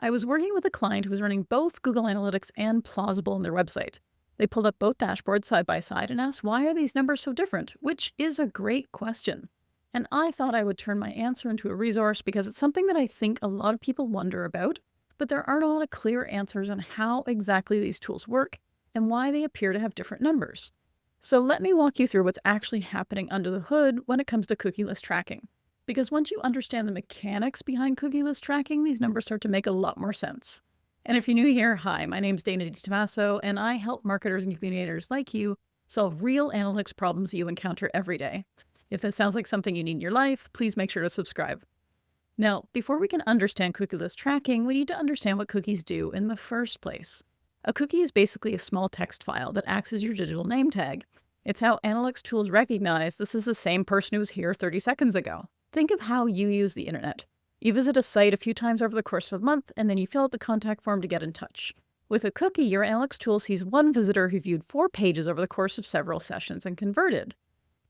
I was working with a client who was running both Google Analytics and Plausible on their website. They pulled up both dashboards side by side and asked, why are these numbers so different? Which is a great question. And I thought I would turn my answer into a resource because it's something that I think a lot of people wonder about, but there aren't a lot of clear answers on how exactly these tools work and why they appear to have different numbers. So let me walk you through what's actually happening under the hood when it comes to cookieless tracking. Because once you understand the mechanics behind cookieless tracking, these numbers start to make a lot more sense. And if you're new here, hi, my name's Dana DiTomaso, and I help marketers and communicators like you solve real analytics problems you encounter every day. If that sounds like something you need in your life, please make sure to subscribe. Now, before we can understand cookieless tracking, we need to understand what cookies do in the first place. A cookie is basically a small text file that acts as your digital name tag. It's how analytics tools recognize this is the same person who was here 30 seconds ago. Think of how you use the internet. You visit a site a few times over the course of a month, and then you fill out the contact form to get in touch. With a cookie, your analytics tool sees one visitor who viewed 4 pages over the course of several sessions and converted.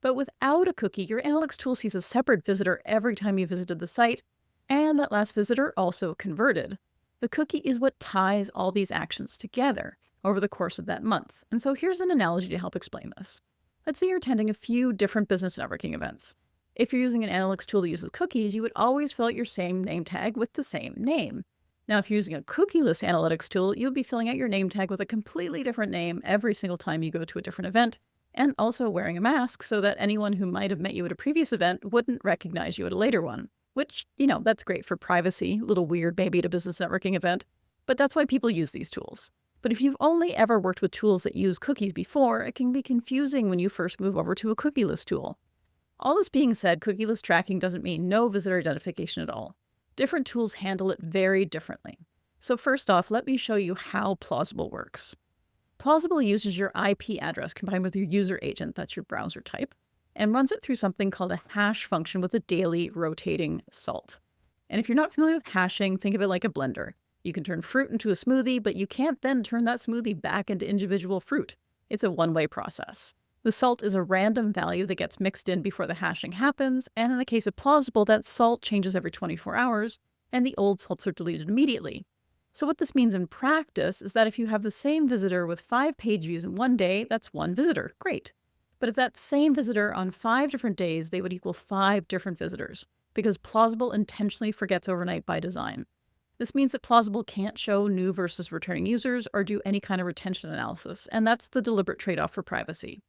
But without a cookie, your analytics tool sees a separate visitor every time you visited the site, and that last visitor also converted. The cookie is what ties all these actions together over the course of that month. And so here's an analogy to help explain this. Let's say you're attending a few different business networking events. If you're using an analytics tool that uses cookies, you would always fill out your same name tag with the same name. Now, if you're using a cookieless analytics tool, you'll be filling out your name tag with a completely different name every single time you go to a different event, and also wearing a mask so that anyone who might have met you at a previous event wouldn't recognize you at a later one. Which, that's great for privacy, a little weird maybe at a business networking event, but that's why people use these tools. But if you've only ever worked with tools that use cookies before, it can be confusing when you first move over to a cookieless tool. All this being said, cookieless tracking doesn't mean no visitor identification at all. Different tools handle it very differently. So first off, let me show you how Plausible works. Plausible uses your IP address combined with your user agent, that's your browser type, and runs it through something called a hash function with a daily rotating salt. And if you're not familiar with hashing, think of it like a blender. You can turn fruit into a smoothie, but you can't then turn that smoothie back into individual fruit. It's a one-way process. The salt is a random value that gets mixed in before the hashing happens, and in the case of Plausible, that salt changes every 24 hours, and the old salts are deleted immediately. So what this means in practice is that if you have the same visitor with 5 page views in one day, that's one visitor. Great. But if that same visitor on 5 different days, they would equal 5 different visitors, because Plausible intentionally forgets overnight by design. This means that Plausible can't show new versus returning users or do any kind of retention analysis, and that's the deliberate trade-off for privacy.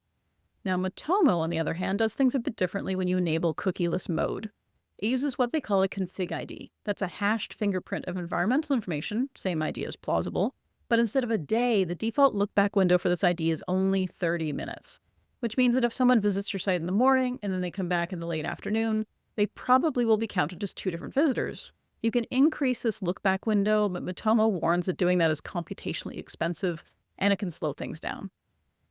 Now, Matomo, on the other hand, does things a bit differently when you enable cookieless mode. It uses what they call a config ID. That's a hashed fingerprint of environmental information, same idea as Plausible, but instead of a day, the default look-back window for this ID is only 30 minutes, which means that if someone visits your site in the morning and then they come back in the late afternoon, they probably will be counted as 2 different visitors. You can increase this look-back window, but Matomo warns that doing that is computationally expensive and it can slow things down.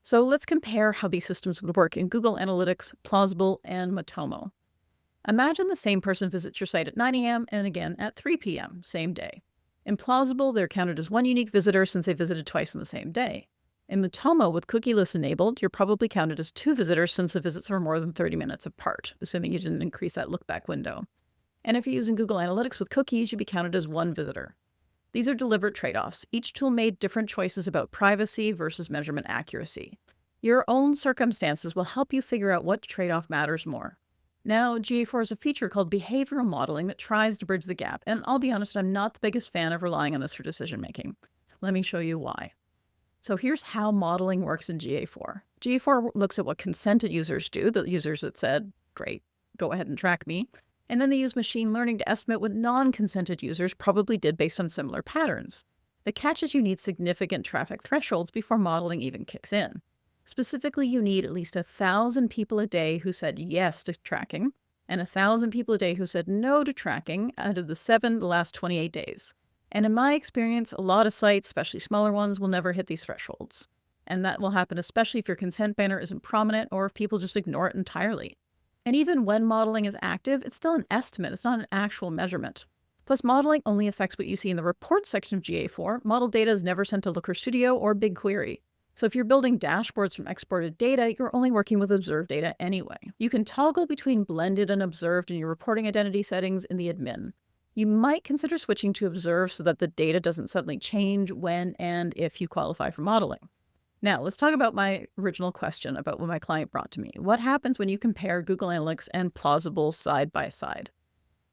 So let's compare how these systems would work in Google Analytics, Plausible, and Matomo. Imagine the same person visits your site at 9 a.m. and again at 3 p.m., same day. In Plausible, they're counted as one unique visitor since they visited twice on the same day. In Matomo, with cookieless enabled, you're probably counted as 2 visitors since the visits are more than 30 minutes apart, assuming you didn't increase that look-back window. And if you're using Google Analytics with cookies, you'd be counted as 1 visitor. These are deliberate trade-offs. Each tool made different choices about privacy versus measurement accuracy. Your own circumstances will help you figure out what trade-off matters more. Now, GA4 has a feature called behavioral modeling that tries to bridge the gap, and I'll be honest, I'm not the biggest fan of relying on this for decision-making. Let me show you why. So here's how modeling works in GA4. GA4 looks at what consented users do, the users that said, great, go ahead and track me. And then they use machine learning to estimate what non-consented users probably did based on similar patterns. The catch is you need significant traffic thresholds before modeling even kicks in. Specifically, you need at least 1,000 people a day who said yes to tracking, and 1,000 people a day who said no to tracking out of the last 28 days. And in my experience, a lot of sites, especially smaller ones, will never hit these thresholds. And that will happen especially if your consent banner isn't prominent or if people just ignore it entirely. And even when modeling is active, it's still an estimate. It's not an actual measurement. Plus, modeling only affects what you see in the report section of GA4. Model data is never sent to Looker Studio or BigQuery. So if you're building dashboards from exported data, you're only working with observed data anyway. You can toggle between blended and observed in your reporting identity settings in the admin. You might consider switching to Observe so that the data doesn't suddenly change when and if you qualify for modeling. Now, let's talk about my original question about what my client brought to me. What happens when you compare Google Analytics and Plausible side by side?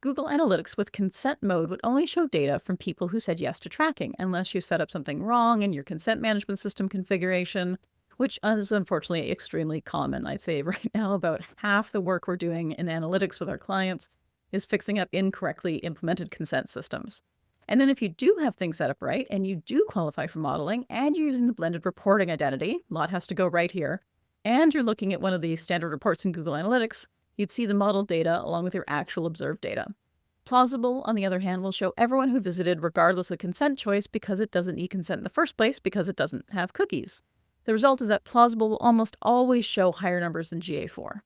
Google Analytics with consent mode would only show data from people who said yes to tracking, unless you set up something wrong in your consent management system configuration, which is unfortunately extremely common. I'd say right now about half the work we're doing in analytics with our clients is fixing up incorrectly implemented consent systems. And then if you do have things set up right and you do qualify for modeling and you're using the blended reporting identity, a lot has to go right here, and you're looking at one of the standard reports in Google Analytics, you'd see the model data along with your actual observed data. Plausible, on the other hand, will show everyone who visited regardless of consent choice because it doesn't need consent in the first place because it doesn't have cookies. The result is that Plausible will almost always show higher numbers than GA4.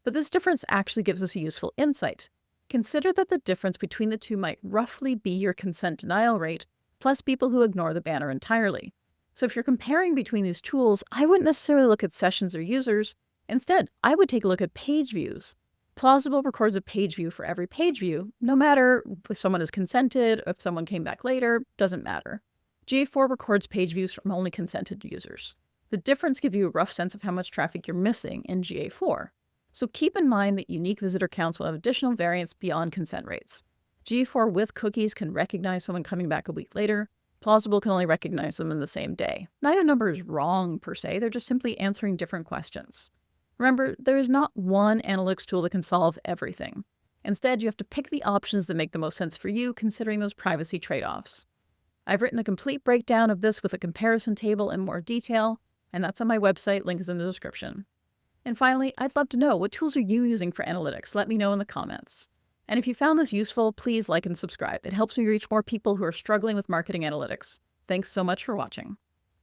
But this difference actually gives us a useful insight. Consider that the difference between the two might roughly be your consent denial rate, plus people who ignore the banner entirely. So if you're comparing between these tools, I wouldn't necessarily look at sessions or users. Instead, I would take a look at page views. Plausible records a page view for every page view, no matter if someone has consented, if someone came back later, doesn't matter. GA4 records page views from only consented users. The difference gives you a rough sense of how much traffic you're missing in GA4. So keep in mind that unique visitor counts will have additional variance beyond consent rates. GA4 with cookies can recognize someone coming back a week later. Plausible can only recognize them in the same day. Neither number is wrong per se, they're just simply answering different questions. Remember, there is not one analytics tool that can solve everything. Instead, you have to pick the options that make the most sense for you, considering those privacy trade-offs. I've written a complete breakdown of this with a comparison table in more detail, and that's on my website, link is in the description. And finally, I'd love to know, what tools are you using for analytics? Let me know in the comments. And if you found this useful, please like and subscribe. It helps me reach more people who are struggling with marketing analytics. Thanks so much for watching.